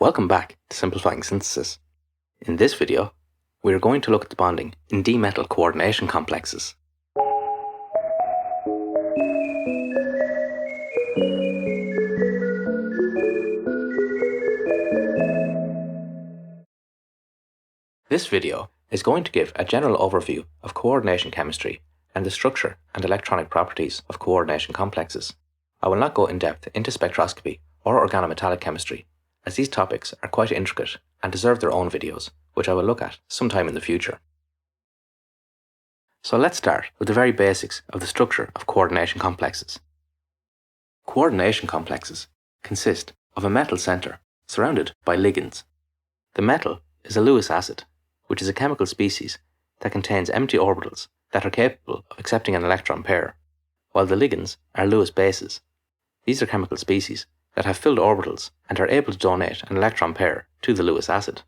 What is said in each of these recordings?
Welcome back to Simplifying Synthesis. In this video, we are going to look at the bonding in d-metal coordination complexes. This video is going to give a general overview of coordination chemistry and the structure and electronic properties of coordination complexes. I will not go in depth into spectroscopy or organometallic chemistry, as these topics are quite intricate and deserve their own videos, which I will look at sometime in the future. So let's start with the very basics of the structure of coordination complexes. Coordination complexes consist of a metal center surrounded by ligands. The metal is a Lewis acid, which is a chemical species that contains empty orbitals that are capable of accepting an electron pair, while the ligands are Lewis bases. These are chemical species that have filled orbitals and are able to donate an electron pair to the Lewis acid.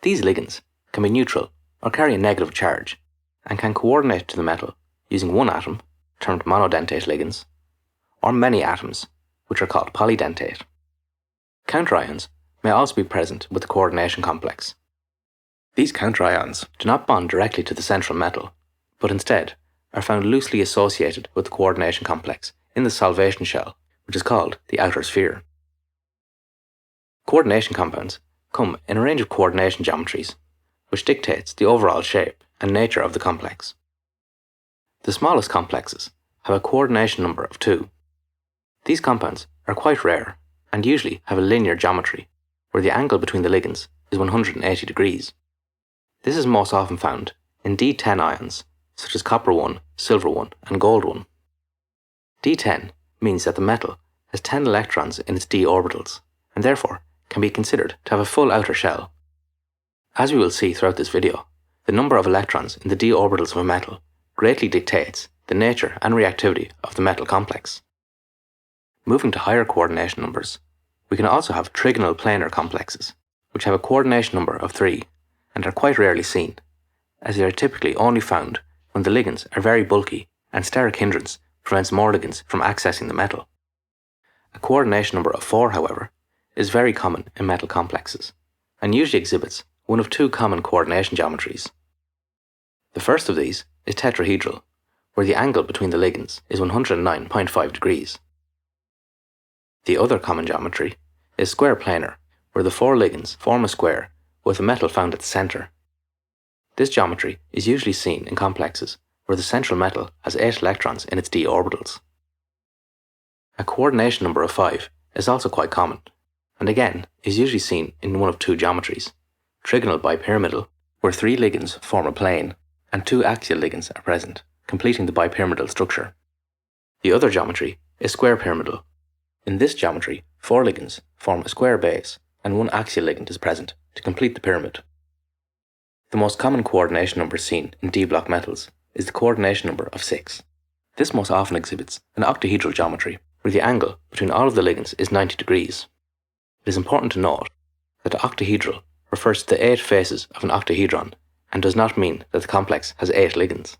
These ligands can be neutral or carry a negative charge and can coordinate to the metal using one atom, termed monodentate ligands, or many atoms, which are called polydentate. Counterions may also be present with the coordination complex. These counterions do not bond directly to the central metal, but instead are found loosely associated with the coordination complex in the solvation shell, which is called the outer sphere. Coordination compounds come in a range of coordination geometries, which dictates the overall shape and nature of the complex. The smallest complexes have a coordination number of 2. These compounds are quite rare and usually have a linear geometry, where the angle between the ligands is 180 degrees. This is most often found in D10 ions, such as copper 1, silver 1, and gold 1. D10 means that the metal has 10 electrons in its d orbitals, and therefore can be considered to have a full outer shell. As we will see throughout this video, the number of electrons in the d orbitals of a metal greatly dictates the nature and reactivity of the metal complex. Moving to higher coordination numbers, we can also have trigonal planar complexes, which have a coordination number of 3 and are quite rarely seen, as they are typically only found when the ligands are very bulky and steric hindrance prevents more ligands from accessing the metal. A coordination number of 4, however, is very common in metal complexes, and usually exhibits one of 2 common coordination geometries. The first of these is tetrahedral, where the angle between the ligands is 109.5 degrees. The other common geometry is square planar, where the 4 ligands form a square with a metal found at the center. This geometry is usually seen in complexes where the central metal has 8 electrons in its d orbitals. A coordination number of 5 is also quite common, and again is usually seen in one of 2 geometries: trigonal bipyramidal, where 3 ligands form a plane and 2 axial ligands are present, completing the bipyramidal structure. The other geometry is square pyramidal. In this geometry, 4 ligands form a square base and 1 axial ligand is present to complete the pyramid. The most common coordination number seen in d-block metals is the coordination number of 6. This most often exhibits an octahedral geometry, where the angle between all of the ligands is 90 degrees. It is important to note that octahedral refers to the 8 faces of an octahedron and does not mean that the complex has 8 ligands.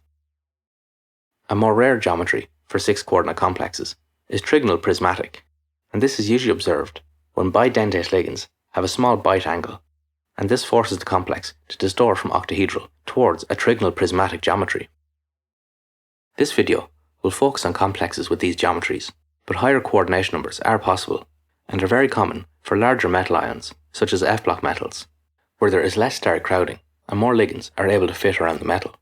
A more rare geometry for 6-coordinate complexes is trigonal prismatic, and this is usually observed when bidentate ligands have a small bite angle, and this forces the complex to distort from octahedral towards a trigonal prismatic geometry. This video will focus on complexes with these geometries, but higher coordination numbers are possible and are very common for larger metal ions, such as F-block metals, where there is less steric crowding and more ligands are able to fit around the metal.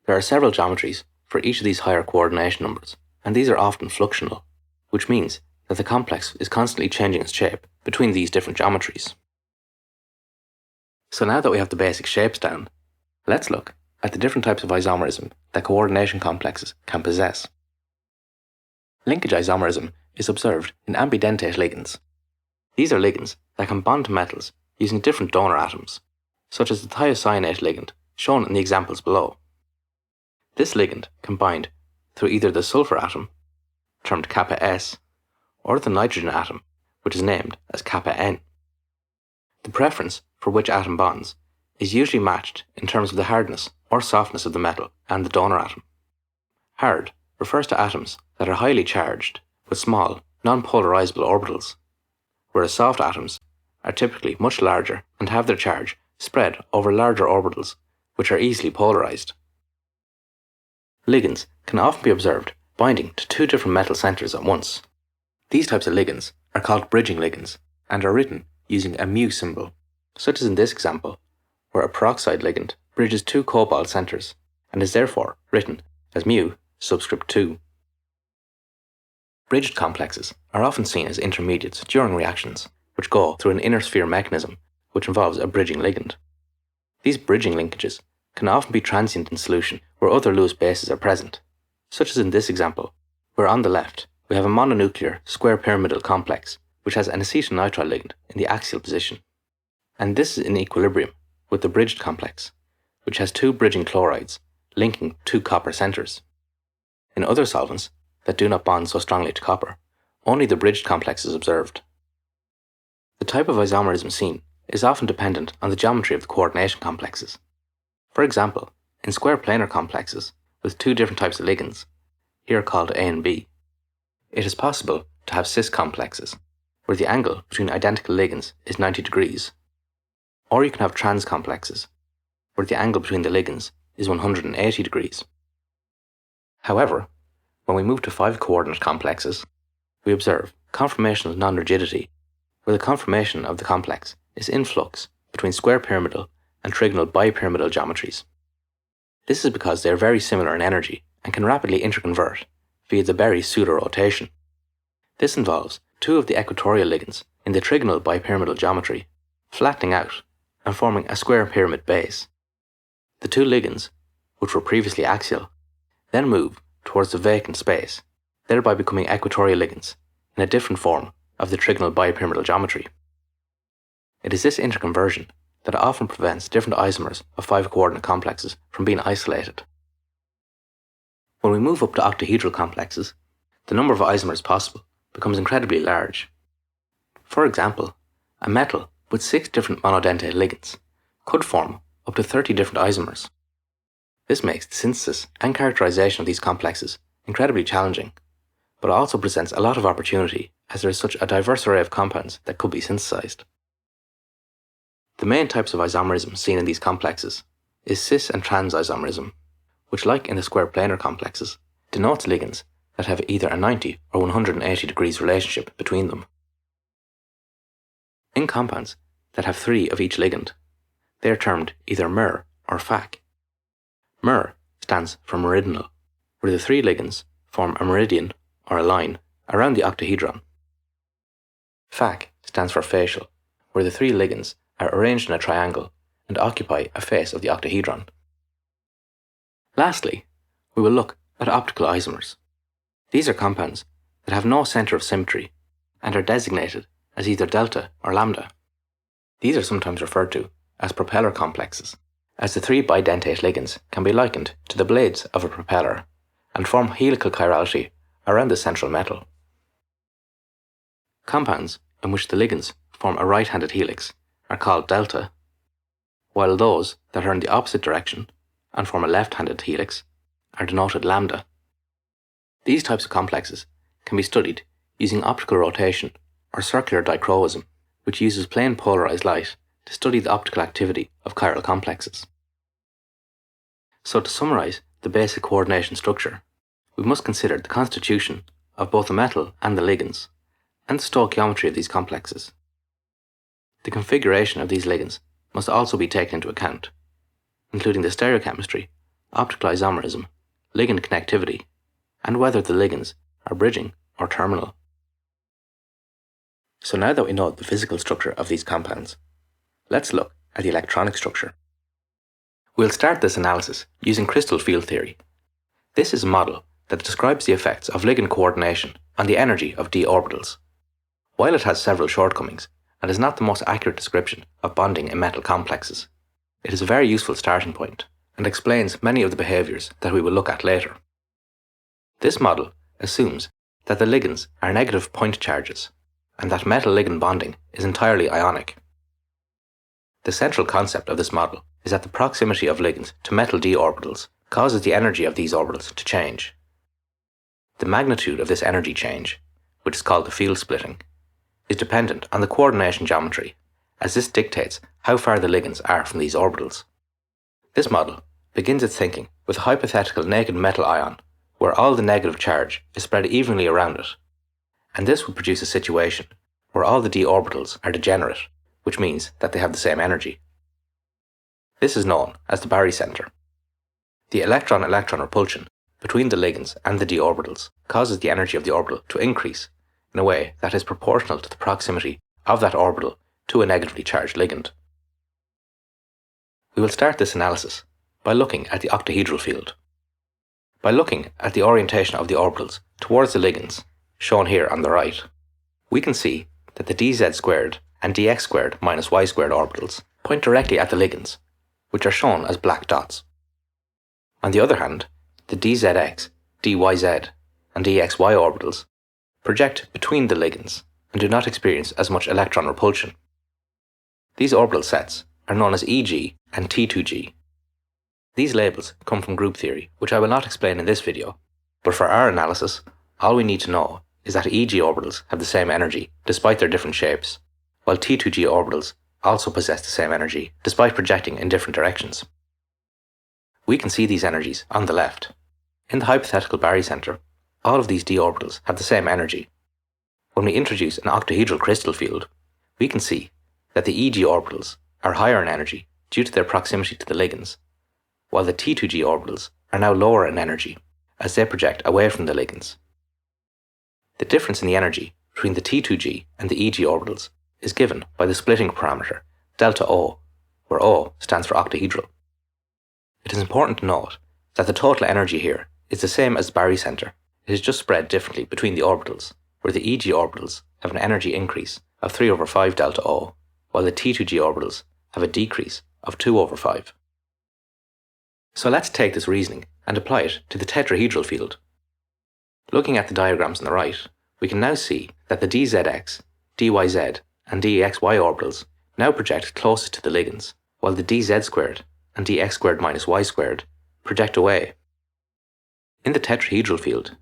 There are several geometries for each of these higher coordination numbers, and these are often fluxional, which means that the complex is constantly changing its shape between these different geometries. So now that we have the basic shapes down, let's look at the different types of isomerism that coordination complexes can possess. Linkage isomerism is observed in ambidentate ligands. These are ligands that can bond to metals using different donor atoms, such as the thiocyanate ligand shown in the examples below. This ligand can bind through either the sulfur atom, termed kappa S, or the nitrogen atom, which is named as kappa N. The preference for which atom bonds is usually matched in terms of the hardness or softness of the metal and the donor atom. Hard refers to atoms that are highly charged with small, non-polarizable orbitals, whereas soft atoms are typically much larger and have their charge spread over larger orbitals, which are easily polarized. Ligands can often be observed binding to two different metal centers at once. These types of ligands are called bridging ligands and are written using a mu symbol, such as in this example, where a peroxide ligand bridges two cobalt centers and is therefore written as mu subscript 2. Bridged complexes are often seen as intermediates during reactions, which go through an inner sphere mechanism which involves a bridging ligand. These bridging linkages can often be transient in solution where other Lewis bases are present, such as in this example, where on the left we have a mononuclear square pyramidal complex which has an acetonitrile ligand in the axial position, and this is in equilibrium with the bridged complex, which has two bridging chlorides linking two copper centers. In other solvents that do not bond so strongly to copper, only the bridged complex is observed. The type of isomerism seen is often dependent on the geometry of the coordination complexes. For example, in square planar complexes with two different types of ligands, here called A and B, it is possible to have cis complexes, where the angle between identical ligands is 90 degrees, or you can have trans complexes, where the angle between the ligands is 180 degrees. However, when we move to 5-coordinate complexes, we observe conformational non-rigidity, where the conformation of the complex is in flux between square pyramidal and trigonal bipyramidal geometries. This is because they are very similar in energy and can rapidly interconvert via the Berry pseudorotation. This involves two of the equatorial ligands in the trigonal bipyramidal geometry flattening out and forming a square pyramid base. The two ligands, which were previously axial, then move towards the vacant space, thereby becoming equatorial ligands in a different form of the trigonal bipyramidal geometry. It is this interconversion that often prevents different isomers of 5-coordinate complexes from being isolated. When we move up to octahedral complexes, the number of isomers possible becomes incredibly large. For example, a metal with 6 different monodentate ligands could form up to 30 different isomers. This makes the synthesis and characterization of these complexes incredibly challenging, but also presents a lot of opportunity as there is such a diverse array of compounds that could be synthesized. The main types of isomerism seen in these complexes is cis and trans isomerism, which, like in the square planar complexes, denotes ligands that have either a 90 or 180 degrees relationship between them. In compounds that have 3 of each ligand, they are termed either mer or fac. Mer stands for meridional, where the 3 ligands form a meridian or a line around the octahedron. Fac stands for facial, where the 3 ligands are arranged in a triangle and occupy a face of the octahedron. Lastly, we will look at optical isomers. These are compounds that have no center of symmetry and are designated as either delta or lambda. These are sometimes referred to as propeller complexes, as the 3 bidentate ligands can be likened to the blades of a propeller and form helical chirality around the central metal. Compounds in which the ligands form a right-handed helix are called delta, while those that are in the opposite direction and form a left-handed helix are denoted lambda. These types of complexes can be studied using optical rotation or circular dichroism, which uses plane polarized light to study the optical activity of chiral complexes. So to summarize the basic coordination structure, we must consider the constitution of both the metal and the ligands, and the stoichiometry of these complexes. The configuration of these ligands must also be taken into account, including the stereochemistry, optical isomerism, ligand connectivity, and whether the ligands are bridging or terminal. So now that we know the physical structure of these compounds, let's look at the electronic structure. We'll start this analysis using crystal field theory. This is a model that describes the effects of ligand coordination on the energy of d orbitals. While it has several shortcomings and is not the most accurate description of bonding in metal complexes, it is a very useful starting point and explains many of the behaviours that we will look at later. This model assumes that the ligands are negative point charges and that metal-ligand bonding is entirely ionic. The central concept of this model is that the proximity of ligands to metal d orbitals causes the energy of these orbitals to change. The magnitude of this energy change, which is called the field splitting, is dependent on the coordination geometry, as this dictates how far the ligands are from these orbitals. This model begins its thinking with a hypothetical naked metal ion, where all the negative charge is spread evenly around it, and this would produce a situation where all the d orbitals are degenerate, which means that they have the same energy. This is known as the barycenter. The electron-electron repulsion between the ligands and the d orbitals causes the energy of the orbital to increase in a way that is proportional to the proximity of that orbital to a negatively charged ligand. We will start this analysis by looking at the octahedral field. By looking at the orientation of the orbitals towards the ligands, shown here on the right, we can see that the dz squared and dx squared minus y squared orbitals point directly at the ligands, which are shown as black dots. On the other hand, the dzx, dyz, and dxy orbitals project between the ligands and do not experience as much electron repulsion. These orbital sets are known as EG and T2G. These labels come from group theory, which I will not explain in this video, but for our analysis, all we need to know is that EG orbitals have the same energy despite their different shapes, while T2G orbitals also possess the same energy despite projecting in different directions. We can see these energies on the left. In the hypothetical barycenter, all of these d orbitals have the same energy. When we introduce an octahedral crystal field, we can see that the EG orbitals are higher in energy due to their proximity to the ligands, while the T2G orbitals are now lower in energy as they project away from the ligands. The difference in the energy between the T2G and the EG orbitals is given by the splitting parameter delta O, where O stands for octahedral. It is important to note that the total energy here is the same as the barycenter. It is just spread differently between the orbitals, where the EG orbitals have an energy increase of 3/5 delta O, while the T2G orbitals have a decrease of 2/5. So let's take this reasoning and apply it to the tetrahedral field. Looking at the diagrams on the right, we can now see that the dzx, dyz, and dxy orbitals now project closer to the ligands, while the dz squared and dx squared minus y squared project away. In the tetrahedral field,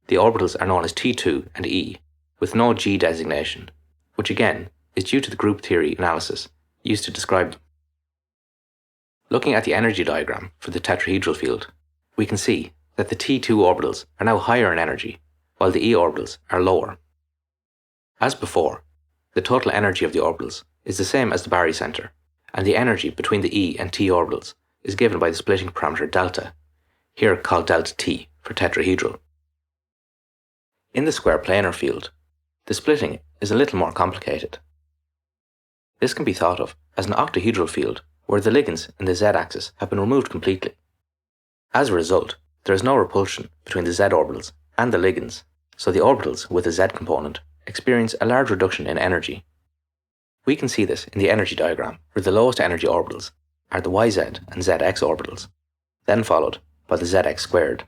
the orbitals are known as T2 and E, with no G designation, which again is due to the group theory analysis used to describe them. Looking at the energy diagram for the tetrahedral field, we can see that the T2 orbitals are now higher in energy, while the E orbitals are lower. As before, the total energy of the orbitals is the same as the barycenter, and the energy between the E and T orbitals is given by the splitting parameter delta, here called delta T for tetrahedral. In the square planar field, the splitting is a little more complicated. This can be thought of as an octahedral field where the ligands in the z-axis have been removed completely. As a result, there is no repulsion between the z orbitals and the ligands, so the orbitals with a z component experience a large reduction in energy. We can see this in the energy diagram, where the lowest energy orbitals are the yz and zx orbitals, then followed by the zx squared.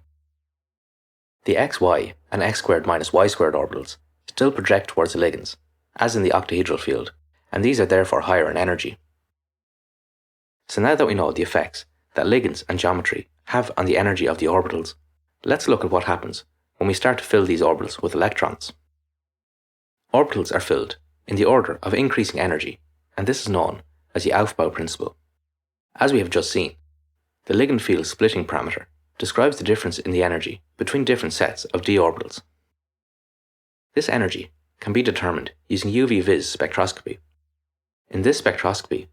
The xy and x squared minus y squared orbitals still project towards the ligands, as in the octahedral field, and these are therefore higher in energy. So now that we know the effects that ligands and geometry have on the energy of the orbitals, let's look at what happens when we start to fill these orbitals with electrons. Orbitals are filled in the order of increasing energy, and this is known as the Aufbau principle. As we have just seen, the Ligand Field splitting parameter describes the difference in the energy between different sets of d orbitals. This energy can be determined using UV-vis spectroscopy. In this spectroscopy,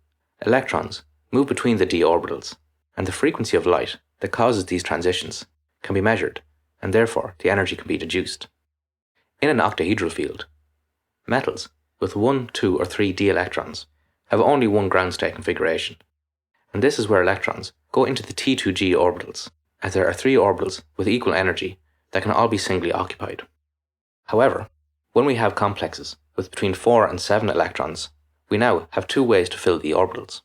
electrons move between the d orbitals, and the frequency of light that causes these transitions can be measured, and therefore the energy can be deduced. In an octahedral field, metals with 1, 2, or 3 d electrons have only one ground state configuration, and this is where electrons go into the T2G orbitals, as there are 3 orbitals with equal energy that can all be singly occupied. However, when we have complexes with between 4 and 7 electrons, we now have 2 ways to fill the orbitals.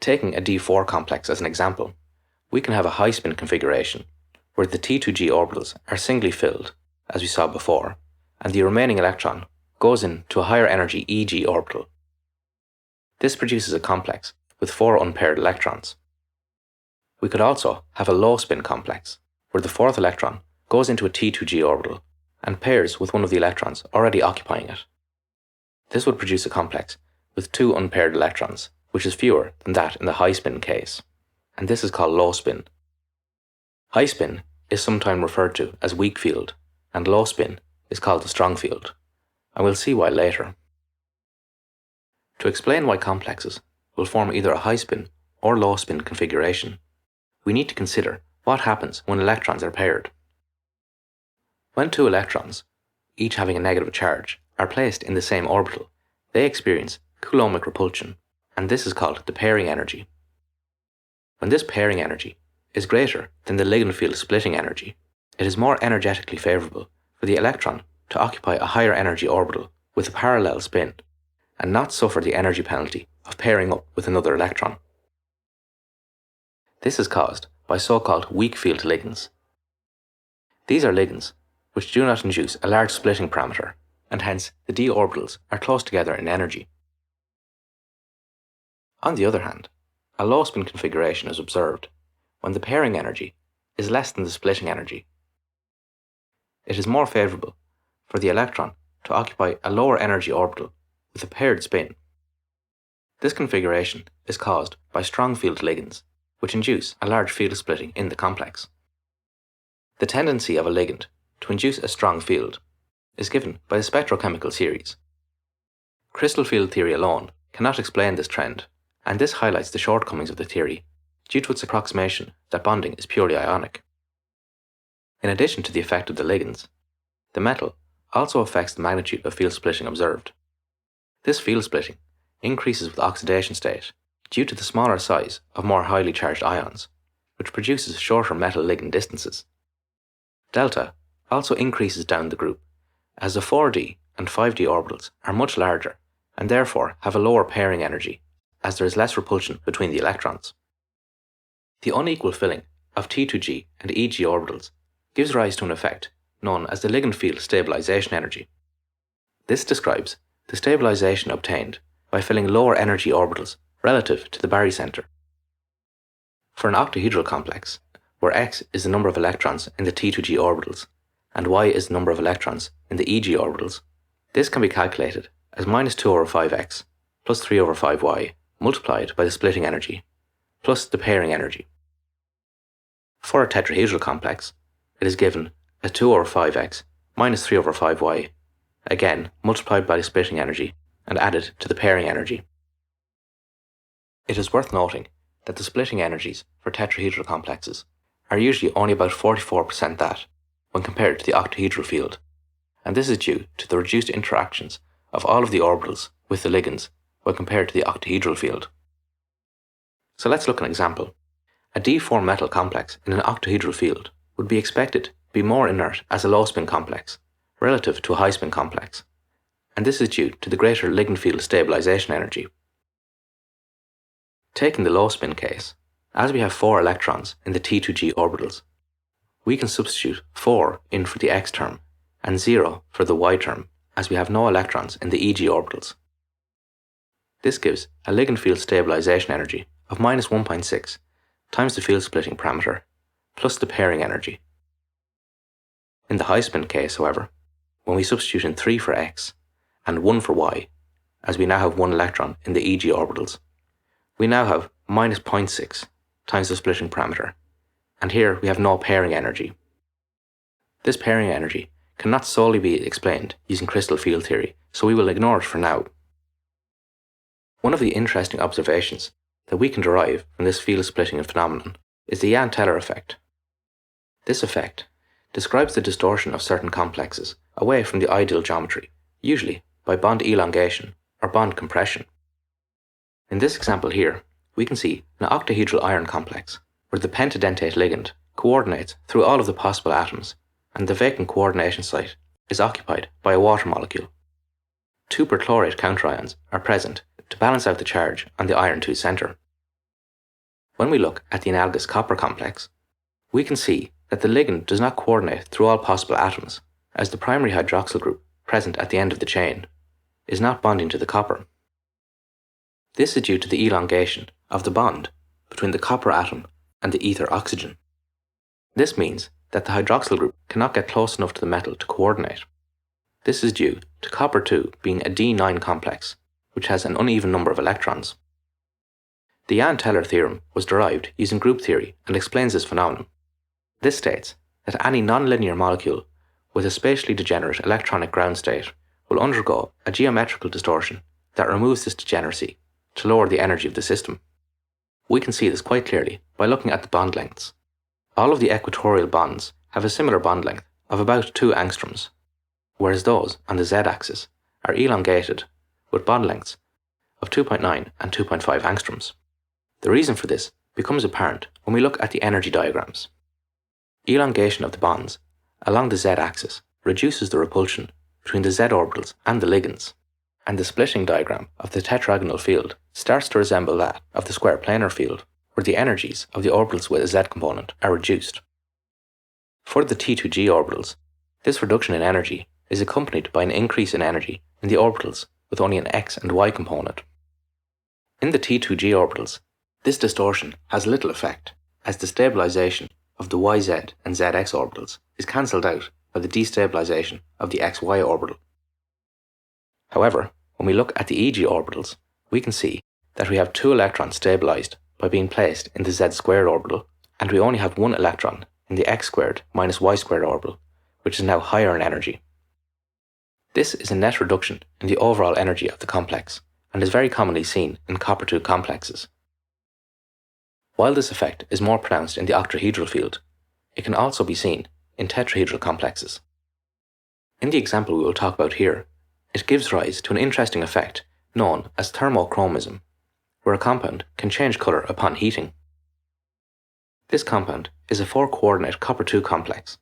Taking a D4 complex as an example, we can have a high spin configuration where the T2G orbitals are singly filled, as we saw before, and the remaining electron goes into a higher energy EG orbital. This produces a complex with 4 unpaired electrons. We could also have a low spin complex where the 4th electron goes into a T2G orbital and pairs with one of the electrons already occupying it. This would produce a complex with 2 unpaired electrons, which is fewer than that in the high spin case, and this is called low spin. High spin is sometimes referred to as weak field, and low spin is called the strong field, and we'll see why later. To explain why complexes will form either a high spin or low spin configuration, we need to consider what happens when electrons are paired. When 2 electrons, each having a negative charge, are placed in the same orbital, they experience Coulombic repulsion, and this is called the pairing energy. When this pairing energy is greater than the ligand field splitting energy, it is more energetically favourable for the electron to occupy a higher energy orbital with a parallel spin, and not suffer the energy penalty of pairing up with another electron. This is caused by so-called weak field ligands. These are ligands which do not induce a large splitting parameter, and hence the d orbitals are close together in energy. On the other hand, a low spin configuration is observed when the pairing energy is less than the splitting energy. It is more favourable for the electron to occupy a lower energy orbital with a paired spin. This configuration is caused by strong field ligands, which induce a large field splitting in the complex. The tendency of a ligand to induce a strong field is given by the spectrochemical series. Crystal field theory alone cannot explain this trend, and this highlights the shortcomings of the theory due to its approximation that bonding is purely ionic. In addition to the effect of the ligands, the metal also affects the magnitude of field splitting observed. This field splitting increases with oxidation state due to the smaller size of more highly charged ions, which produces shorter metal ligand distances. Delta also increases down the group, as the 4d and 5d orbitals are much larger and therefore have a lower pairing energy, as there is less repulsion between the electrons. The unequal filling of T2g and Eg orbitals gives rise to an effect known as the Ligand Field Stabilization Energy. This describes the stabilization obtained by filling lower energy orbitals relative to the barycenter. For an octahedral complex, where x is the number of electrons in the T2g orbitals and y is the number of electrons in the Eg orbitals, this can be calculated as minus 2 over 5x plus 3 over 5y multiplied by the splitting energy plus the pairing energy. For a tetrahedral complex, it is given as 2 over 5x minus 3 over 5y, again multiplied by the splitting energy and added to the pairing energy. It is worth noting that the splitting energies for tetrahedral complexes are usually only about 44% that when compared to the octahedral field, and this is due to the reduced interactions of all of the orbitals with the ligands when compared to the octahedral field. So let's look at an example. A D4 metal complex in an octahedral field would be expected to be more inert as a low spin complex relative to a high spin complex, and this is due to the greater ligand field stabilization energy. Taking the low spin case, as we have 4 electrons in the T2g orbitals, we can substitute 4 in for the x term and 0 for the y term, as we have no electrons in the Eg orbitals. This gives a ligand field stabilization energy of minus 1.6 times the field splitting parameter plus the pairing energy. In the high spin case, however, when we substitute in 3 for x and 1 for y, as we now have 1 electron in the Eg orbitals, we now have minus 0.6 times the splitting parameter, and here we have no pairing energy. This pairing energy cannot solely be explained using crystal field theory, so we will ignore it for now. One of the interesting observations that we can derive from this field splitting phenomenon is the Jahn-Teller effect. This effect describes the distortion of certain complexes away from the ideal geometry, usually by bond elongation or bond compression. In this example here, we can see an octahedral iron complex where the pentadentate ligand coordinates through all of the possible atoms, and the vacant coordination site is occupied by a water molecule. 2 perchlorate counterions are present to balance out the charge on the iron 2 center. When we look at the analogous copper complex, we can see that the ligand does not coordinate through all possible atoms, as the primary hydroxyl group present at the end of the chain is not bonding to the copper. This is due to the elongation of the bond between the copper atom and the ether oxygen. This means that the hydroxyl group cannot get close enough to the metal to coordinate. This is due to copper-2 being a D9 complex, which has an uneven number of electrons. The Jahn-Teller theorem was derived using group theory and explains this phenomenon. This states that any nonlinear molecule with a spatially degenerate electronic ground state will undergo a geometrical distortion that removes this degeneracy to lower the energy of the system. We can see this quite clearly by looking at the bond lengths. All of the equatorial bonds have a similar bond length of about 2 angstroms, whereas those on the z-axis are elongated with bond lengths of 2.9 and 2.5 angstroms. The reason for this becomes apparent when we look at the energy diagrams. Elongation of the bonds along the z-axis reduces the repulsion between the z orbitals and the ligands, and the splitting diagram of the tetragonal field starts to resemble that of the square planar field, where the energies of the orbitals with a z component are reduced. For the T2G orbitals, this reduction in energy is accompanied by an increase in energy in the orbitals with only an x and y component. In the T2G orbitals, this distortion has little effect, as the stabilization of the yz and zx orbitals is cancelled out by the destabilization of the xy orbital. However, when we look at the EG orbitals, we can see that we have 2 electrons stabilized by being placed in the z squared orbital, and we only have 1 electron in the x squared minus y squared orbital, which is now higher in energy. This is a net reduction in the overall energy of the complex, and is very commonly seen in copper-2 complexes. While this effect is more pronounced in the octahedral field, it can also be seen in tetrahedral complexes. In the example we will talk about here, it gives rise to an interesting effect known as thermochromism, where a compound can change colour upon heating. This compound is a 4-coordinate copper-2 complex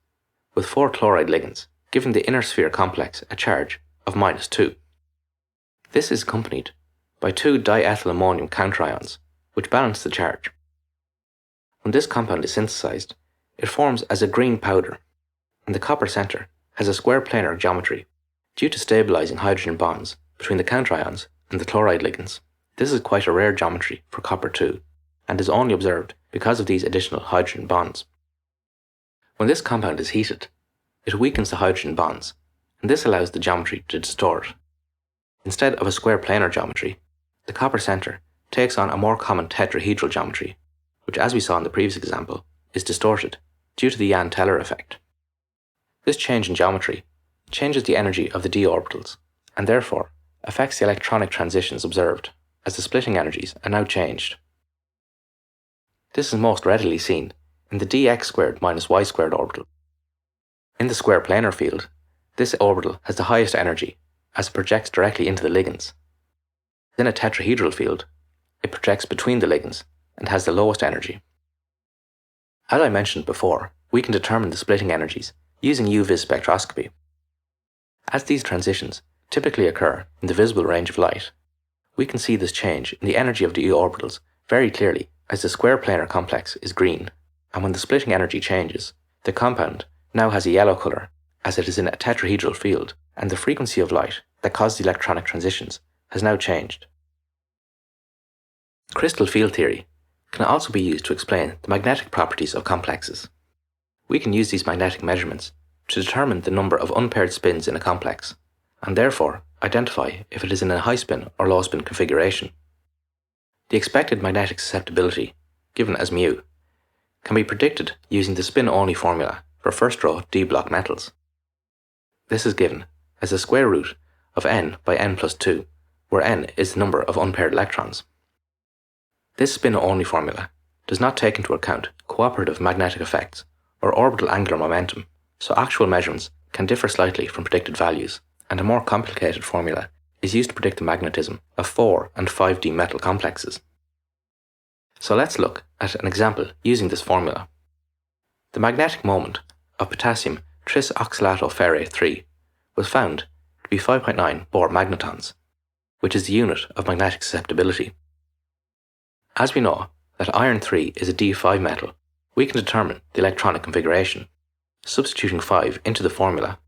with 4 chloride ligands, giving the inner sphere complex a charge of -2. This is accompanied by 2 diethylammonium counterions, which balance the charge. When this compound is synthesized, it forms as a green powder, and the copper center has a square planar geometry due to stabilizing hydrogen bonds between the counterions and the chloride ligands. This is quite a rare geometry for copper-2 and is only observed because of these additional hydrogen bonds. When this compound is heated, it weakens the hydrogen bonds, and this allows the geometry to distort. Instead of a square planar geometry, the copper center takes on a more common tetrahedral geometry, which, as we saw in the previous example, is distorted due to the Jahn-Teller effect. This change in geometry changes the energy of the d orbitals, and therefore affects the electronic transitions observed, as the splitting energies are now changed. This is most readily seen in the dx squared minus y squared orbital. In the square planar field, this orbital has the highest energy as it projects directly into the ligands. In a tetrahedral field, it projects between the ligands and has the lowest energy. As I mentioned before, we can determine the splitting energies using UV spectroscopy. As these transitions typically occur in the visible range of light, we can see this change in the energy of the orbitals very clearly as the square planar complex is green, and when the splitting energy changes, the compound now has a yellow colour as it is in a tetrahedral field, and the frequency of light that caused the electronic transitions has now changed. Crystal field theory can also be used to explain the magnetic properties of complexes. We can use these magnetic measurements to determine the number of unpaired spins in a complex, and therefore identify if it is in a high spin or low spin configuration. The expected magnetic susceptibility, given as μ, can be predicted using the spin-only formula for first row d-block metals. This is given as the square root of n by n plus 2, where n is the number of unpaired electrons. This spin-only formula does not take into account cooperative magnetic effects or orbital angular momentum, so actual measurements can differ slightly from predicted values, and a more complicated formula is used to predict the magnetism of 4 and 5D metal complexes. So let's look at an example using this formula. The magnetic moment of potassium trisoxalatoferrate 3 was found to be 5.9 Bohr magnetons, which is the unit of magnetic susceptibility. As we know that iron 3 is a D5 metal, we can determine the electronic configuration. Substituting 5 into the formula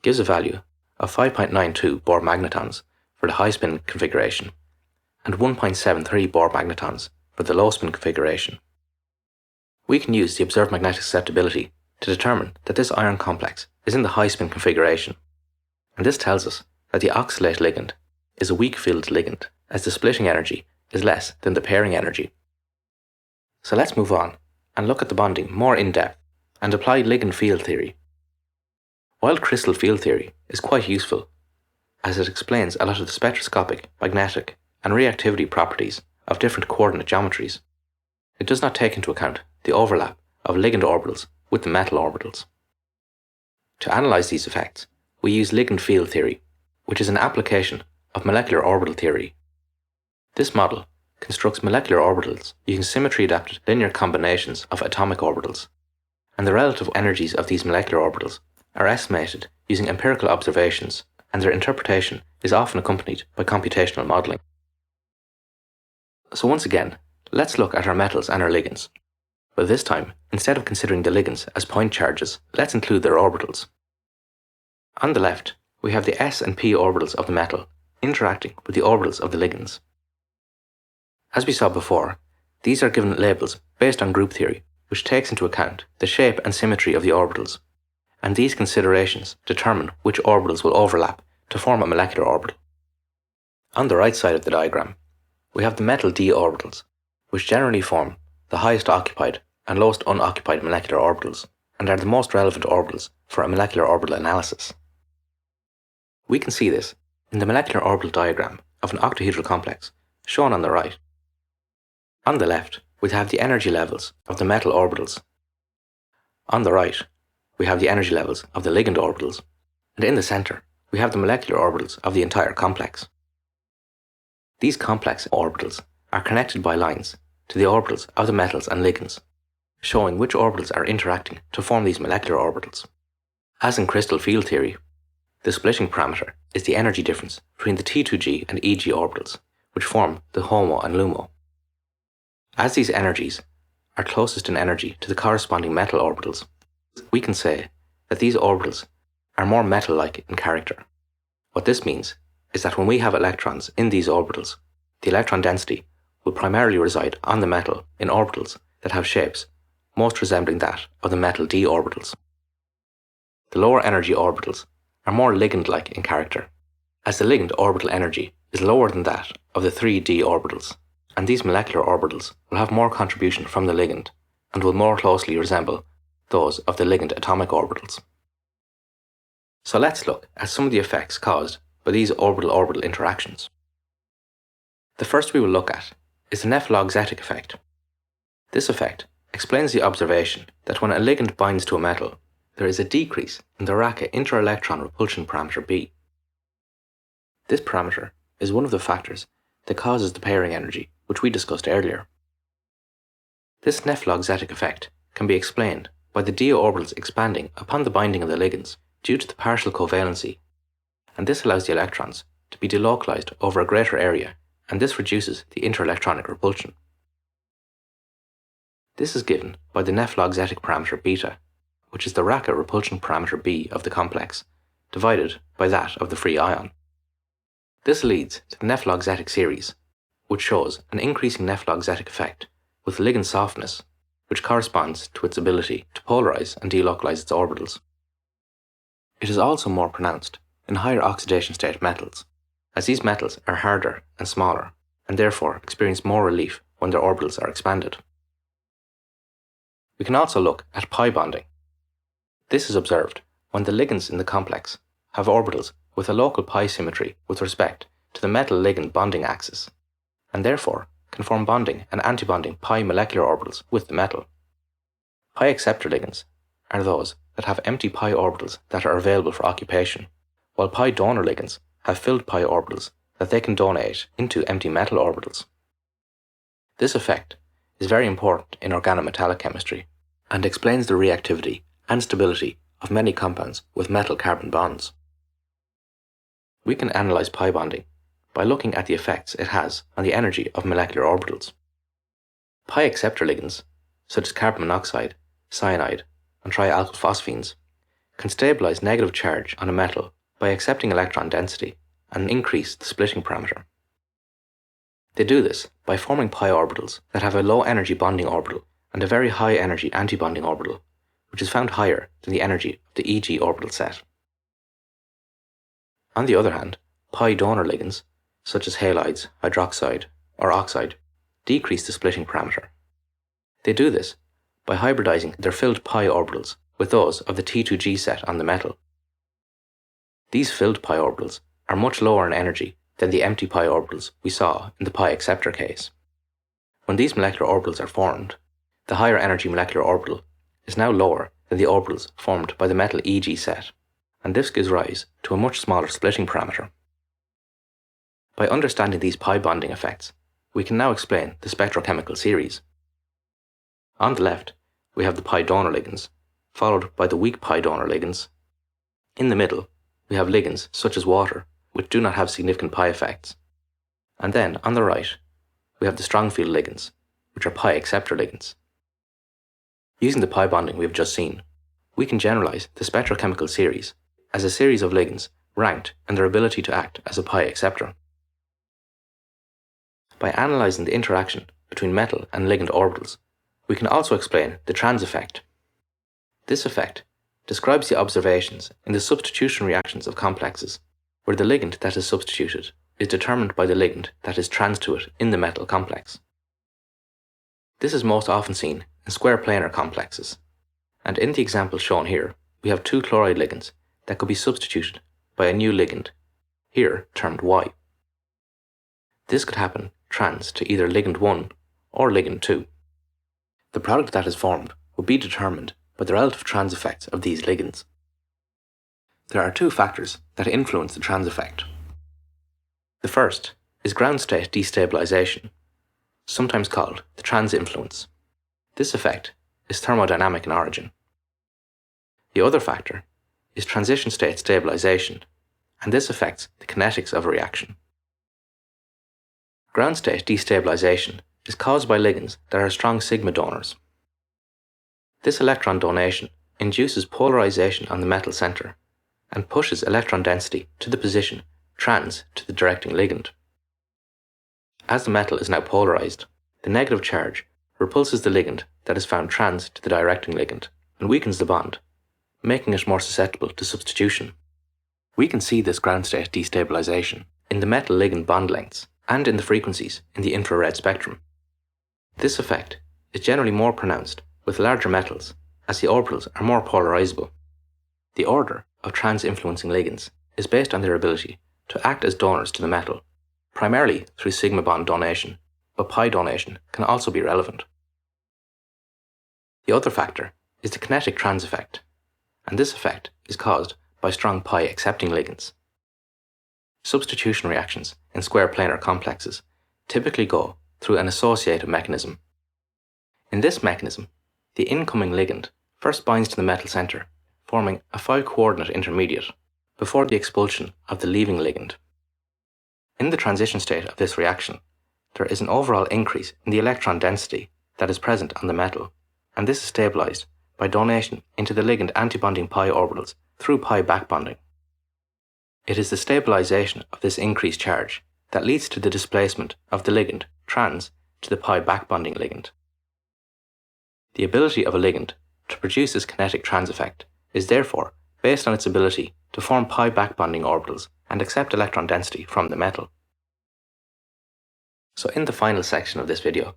gives a value of 5.92 Bohr magnetons for the high spin configuration and 1.73 Bohr magnetons for the low spin configuration. We can use the observed magnetic susceptibility to determine that this iron complex is in the high spin configuration. and this tells us that the oxalate ligand is a weak field ligand, as the splitting energy is less than the pairing energy. So let's move on and look at the bonding more in depth and apply ligand field theory. While crystal field theory is quite useful, as it explains a lot of the spectroscopic, magnetic, and reactivity properties of different coordinate geometries, it does not take into account the overlap of ligand orbitals with the metal orbitals. To analyse these effects, we use ligand field theory, which is an application of molecular orbital theory. This model constructs molecular orbitals using symmetry-adapted linear combinations of atomic orbitals, and the relative energies of these molecular orbitals are estimated using empirical observations, and their interpretation is often accompanied by computational modelling. So once again, let's look at our metals and our ligands. But this time, instead of considering the ligands as point charges, let's include their orbitals. On the left, we have the s and p orbitals of the metal interacting with the orbitals of the ligands. As we saw before, these are given labels based on group theory, which takes into account the shape and symmetry of the orbitals, and these considerations determine which orbitals will overlap to form a molecular orbital. On the right side of the diagram, we have the metal d orbitals, which generally form the highest occupied and lowest unoccupied molecular orbitals, and are the most relevant orbitals for a molecular orbital analysis. We can see this in the molecular orbital diagram of an octahedral complex shown on the right. On the left, we have the energy levels of the metal orbitals. On the right, we have the energy levels of the ligand orbitals, and in the centre, we have the molecular orbitals of the entire complex. These complex orbitals are connected by lines to the orbitals of the metals and ligands, showing which orbitals are interacting to form these molecular orbitals. As in crystal field theory, the splitting parameter is the energy difference between the T2G and EG orbitals, which form the HOMO and LUMO. As these energies are closest in energy to the corresponding metal orbitals, we can say that these orbitals are more metal-like in character. What this means is that when we have electrons in these orbitals, the electron density will primarily reside on the metal in orbitals that have shapes most resembling that of the metal d orbitals. The lower energy orbitals are more ligand-like in character, as the ligand orbital energy is lower than that of the three d orbitals, and these molecular orbitals will have more contribution from the ligand and will more closely resemble those of the ligand atomic orbitals. So let's look at some of the effects caused by these orbital-orbital interactions. The first we will look at is the Nephelauxetic effect. This effect explains the observation that when a ligand binds to a metal, there is a decrease in the Rourke inter-electron repulsion parameter B. This parameter is one of the factors that causes the pairing energy, which we discussed earlier. This Nephelauxetic effect can be explained by the d orbitals expanding upon the binding of the ligands due to the partial covalency, and this allows the electrons to be delocalized over a greater area, and this reduces the inter-electronic repulsion. This is given by the Nephelauxetic parameter beta, which is the Rourke repulsion parameter B of the complex, divided by that of the free ion. This leads to the Nephelauxetic series, which shows an increasing Nephelauxetic effect with ligand softness, which corresponds to its ability to polarize and delocalize its orbitals. It is also more pronounced in higher oxidation state metals, as these metals are harder and smaller, and therefore experience more relief when their orbitals are expanded. We can also look at pi bonding. This is observed when the ligands in the complex have orbitals with a local pi symmetry with respect to the metal-ligand bonding axis, and therefore can form bonding and antibonding pi molecular orbitals with the metal. Pi acceptor ligands are those that have empty pi orbitals that are available for occupation, while pi donor ligands have filled pi orbitals that they can donate into empty metal orbitals. This effect is very important in organometallic chemistry and explains the reactivity and stability of many compounds with metal-carbon bonds. We can analyze pi bonding by looking at the effects it has on the energy of molecular orbitals. Pi acceptor ligands, such as carbon monoxide, cyanide, and trialkylphosphenes, can stabilize negative charge on a metal by accepting electron density and increase the splitting parameter. They do this by forming pi orbitals that have a low energy bonding orbital and a very high energy antibonding orbital, which is found higher than the energy of the EG orbital set. On the other hand, pi donor ligands, such as halides, hydroxide, or oxide, decrease the splitting parameter. They do this by hybridizing their filled pi orbitals with those of the T2G set on the metal. These filled pi orbitals are much lower in energy than the empty pi orbitals we saw in the pi acceptor case. When these molecular orbitals are formed, the higher energy molecular orbital is now lower than the orbitals formed by the metal EG set, and this gives rise to a much smaller splitting parameter. By understanding these pi bonding effects, we can now explain the spectrochemical series. On the left, we have the pi donor ligands, followed by the weak pi donor ligands. In the middle, we have ligands such as water, which do not have significant pi effects. And then, on the right, we have the strong field ligands, which are pi acceptor ligands. Using the pi bonding we have just seen, we can generalize the spectrochemical series as a series of ligands ranked in their ability to act as a pi acceptor. By analyzing the interaction between metal and ligand orbitals, we can also explain the trans effect. This effect describes the observations in the substitution reactions of complexes, where the ligand that is substituted is determined by the ligand that is trans to it in the metal complex. This is most often seen in square planar complexes, and in the example shown here, we have two chloride ligands that could be substituted by a new ligand, here termed Y. This could happen trans to either ligand 1 or ligand 2. The product that is formed will be determined by the relative trans effects of these ligands. There are two factors that influence the trans effect. The first is ground state destabilization, sometimes called the trans influence. This effect is thermodynamic in origin. The other factor is transition state stabilization, and this affects the kinetics of a reaction. Ground state destabilization is caused by ligands that are strong sigma donors. This electron donation induces polarization on the metal center and pushes electron density to the position trans to the directing ligand. As the metal is now polarized, the negative charge repulses the ligand that is found trans to the directing ligand and weakens the bond, making it more susceptible to substitution. We can see this ground state destabilization in the metal ligand bond lengths and in the frequencies in the infrared spectrum. This effect is generally more pronounced with larger metals, as the orbitals are more polarizable. The order of trans-influencing ligands is based on their ability to act as donors to the metal, primarily through sigma bond donation, but pi donation can also be relevant. The other factor is the kinetic trans effect, and this effect is caused by strong pi accepting ligands. Substitution reactions in square planar complexes typically go through an associative mechanism. In this mechanism, the incoming ligand first binds to the metal center, forming a 5-coordinate intermediate before the expulsion of the leaving ligand. In the transition state of this reaction, there is an overall increase in the electron density that is present on the metal, and this is stabilized by donation into the ligand antibonding pi orbitals through pi backbonding. It is the stabilization of this increased charge that leads to the displacement of the ligand trans to the pi backbonding ligand. The ability of a ligand to produce this kinetic trans effect is therefore based on its ability to form pi backbonding orbitals and accept electron density from the metal. So in the final section of this video,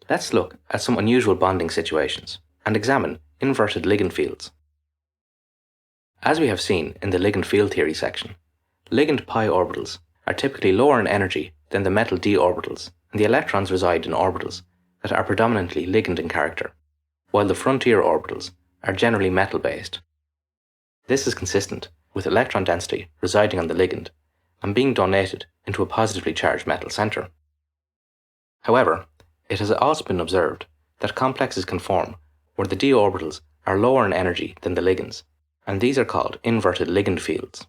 let's look at some unusual bonding situations and examine inverted ligand fields. As we have seen in the Ligand Field Theory section, ligand pi orbitals are typically lower in energy than the metal d orbitals, and the electrons reside in orbitals that are predominantly ligand in character, while the frontier orbitals are generally metal-based. This is consistent with electron density residing on the ligand and being donated into a positively charged metal center. However, it has also been observed that complexes can form where the d orbitals are lower in energy than the ligands, and these are called inverted ligand fields.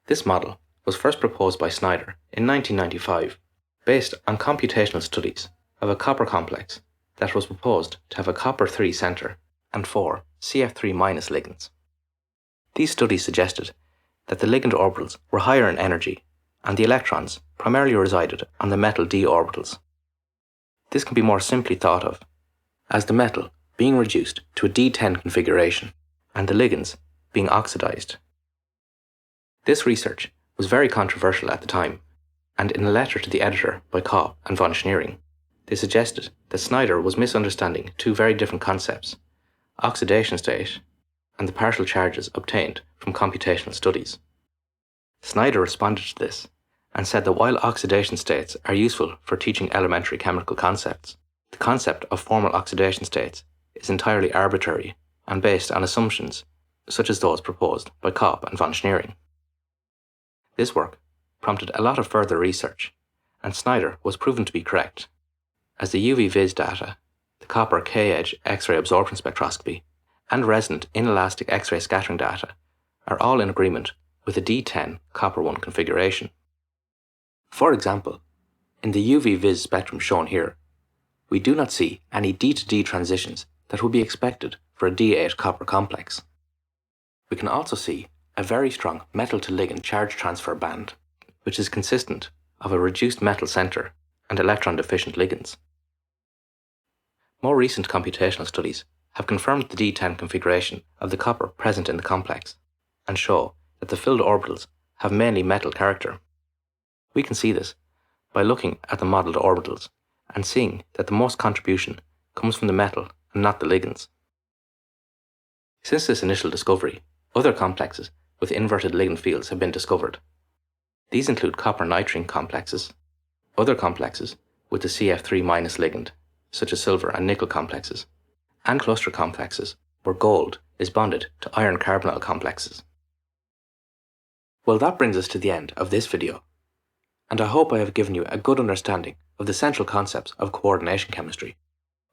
This model was first proposed by Snyder in 1995, based on computational studies of a copper complex that was proposed to have a copper-3 center and 4 CF3- ligands. These studies suggested that the ligand orbitals were higher in energy, and the electrons primarily resided on the metal d orbitals. This can be more simply thought of as the metal being reduced to a D10 configuration and the ligands being oxidized. This research was very controversial at the time, and in a letter to the editor by Kopp and von Schneering, they suggested that Snyder was misunderstanding two very different concepts, oxidation state and the partial charges obtained from computational studies. Snyder responded to this and said that while oxidation states are useful for teaching elementary chemical concepts, the concept of formal oxidation states is entirely arbitrary and based on assumptions such as those proposed by Kopp and von Schneering. This work prompted a lot of further research, and Snyder was proven to be correct, as the UV-Vis data, the copper K-edge X-ray absorption spectroscopy, and resonant inelastic X-ray scattering data are all in agreement with the D10 copper-1 configuration. For example, in the UV-Vis spectrum shown here, we do not see any D to D transitions that would be expected for a D8 copper complex. We can also see a very strong metal-to-ligand charge transfer band, which is consistent of a reduced metal center and electron-deficient ligands. More recent computational studies have confirmed the D10 configuration of the copper present in the complex and show that the filled orbitals have mainly metal character. We can see this by looking at the modelled orbitals and seeing that the most contribution comes from the metal and not the ligands. Since this initial discovery, other complexes with inverted ligand fields have been discovered. These include copper-nitrine complexes, other complexes with the CF3- ligand, such as silver and nickel complexes, and cluster complexes where gold is bonded to iron carbonyl complexes. Well, that brings us to the end of this video, and I hope I have given you a good understanding of the central concepts of coordination chemistry.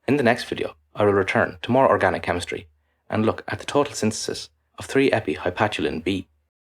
In the next video, I will return to more organic chemistry and look at the total synthesis of 3-epi-hypatulin B.